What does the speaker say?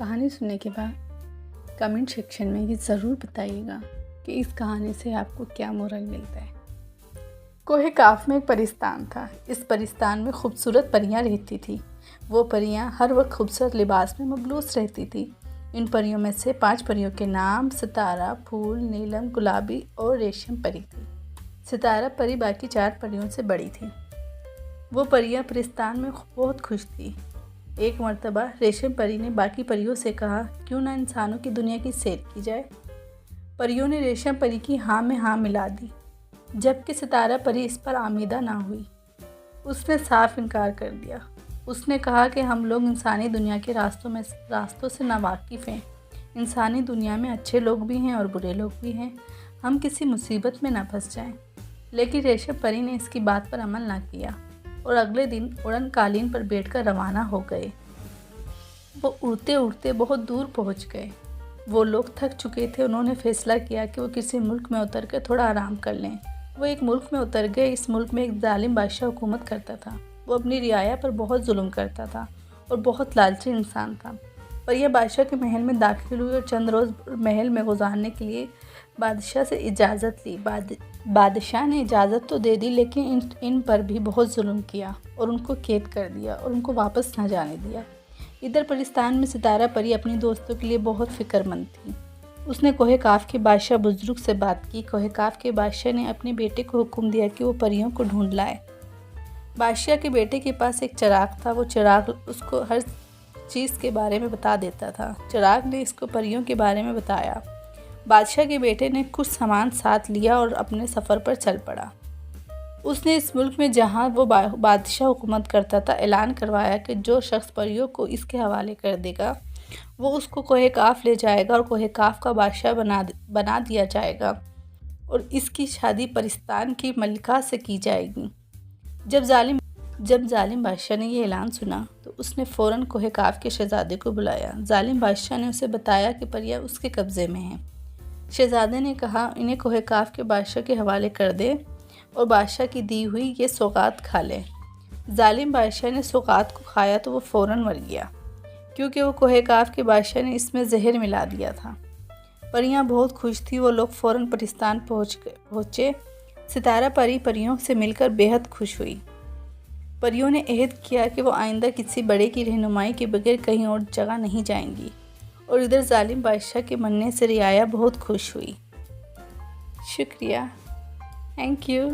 کہانی سننے کے بعد کمنٹ سیکشن میں یہ ضرور بتائیے گا کہ اس کہانی سے آپ کو کیا مورل ملتا ہے۔ کوہ کاف میں ایک پرستان تھا۔ اس پرستان میں خوبصورت پریاں رہتی تھیں۔ وہ پریاں ہر وقت خوبصورت لباس میں ملبوس رہتی تھیں۔ ان پریوں میں سے 5 پریوں کے نام ستارہ، پھول، نیلم، گلابی اور ریشم پری تھی۔ ستارہ پری باقی 4 پریوں سے بڑی تھی۔ وہ پریاں پرستان میں بہت خوش تھی۔ ایک مرتبہ ریشم پری نے باقی پریوں سے کہا، کیوں نہ انسانوں کی دنیا کی سیر کی جائے۔ پریوں نے ریشم پری کی ہاں میں ہاں ملا دی، جبکہ ستارہ پری اس پر آمیدہ نہ ہوئی۔ اس نے صاف انکار کر دیا۔ اس نے کہا کہ ہم لوگ انسانی دنیا کے راستوں سے ناواقف ہیں۔ انسانی دنیا میں اچھے لوگ بھی ہیں اور برے لوگ بھی ہیں۔ ہم کسی مصیبت میں نہ پھنس جائیں۔ لیکن ریشم پری نے اس کی بات پر عمل نہ کیا اور اگلے دن اڑن قالین پر بیٹھ کر روانہ ہو گئے۔ وہ اڑتے اڑتے بہت دور پہنچ گئے۔ وہ لوگ تھک چکے تھے۔ انہوں نے فیصلہ کیا کہ وہ کسی ملک میں اتر کر تھوڑا آرام کر لیں۔ وہ ایک ملک میں اتر گئے۔ اس ملک میں ایک ظالم بادشاہ حکومت کرتا تھا۔ وہ اپنی رعایا پر بہت ظلم کرتا تھا اور بہت لالچی انسان تھا۔ پریاں بادشاہ کے محل میں داخل ہوئی اور چند روز محل میں گزارنے کے لیے بادشاہ سے اجازت لی۔ بادشاہ نے اجازت تو دے دی، لیکن ان پر بھی بہت ظلم کیا اور ان کو قید کر دیا اور ان کو واپس نہ جانے دیا۔ ادھر پرستان میں ستارہ پری اپنی دوستوں کے لیے بہت فکر مند تھی۔ اس نے کوہ کاف کے بادشاہ بزرگ سے بات کی۔ کوہ کاف کے بادشاہ نے اپنے بیٹے کو حکم دیا کہ وہ پریوں کو ڈھونڈ لائے۔ بادشاہ کے بیٹے کے پاس ایک چراغ تھا۔ وہ چراغ اس کو ہر چیز کے بارے میں بتا دیتا تھا۔ چراغ نے اس کو پریوں کے بارے میں بتایا۔ بادشاہ کے بیٹے نے کچھ سامان ساتھ لیا اور اپنے سفر پر چل پڑا۔ اس نے اس ملک میں جہاں وہ بادشاہ حکومت کرتا تھا اعلان کروایا کہ جو شخص پریوں کو اس کے حوالے کر دے گا وہ اس کو کوہ کاف لے جائے گا اور کوہ کاف کا بادشاہ بنا دیا جائے گا اور اس کی شادی پرستان کی ملکہ سے کی جائے گی۔ جب ظالم بادشاہ نے یہ اعلان سنا تو اس نے فوراً کوہ کاف کے شہزادے کو بلایا۔ ظالم بادشاہ نے اسے بتایا کہ پریاں اس کے قبضے میں ہیں۔ شہزادے نے کہا، انہیں کوہ کاف کے بادشاہ کے حوالے کر دے اور بادشاہ کی دی ہوئی یہ سوغات کھا لے۔ ظالم بادشاہ نے سوغات کو کھایا تو وہ فوراً مر گیا، کیونکہ وہ کوہ کاف کے بادشاہ نے اس میں زہر ملا دیا تھا۔ پریاں بہت خوش تھیں۔ وہ لوگ فوراً پرستان پہنچے۔ ستارہ پری پریوں سے مل کر بے حد خوش ہوئی۔ پریوں نے عہد کیا کہ وہ آئندہ کسی بڑے کی رہنمائی کے بغیر کہیں اور جگہ نہیں جائیں گی، اور ادھر ظالم بادشاہ کے مننے سے رعایا بہت خوش ہوئی۔ شکریہ، تھینک یو۔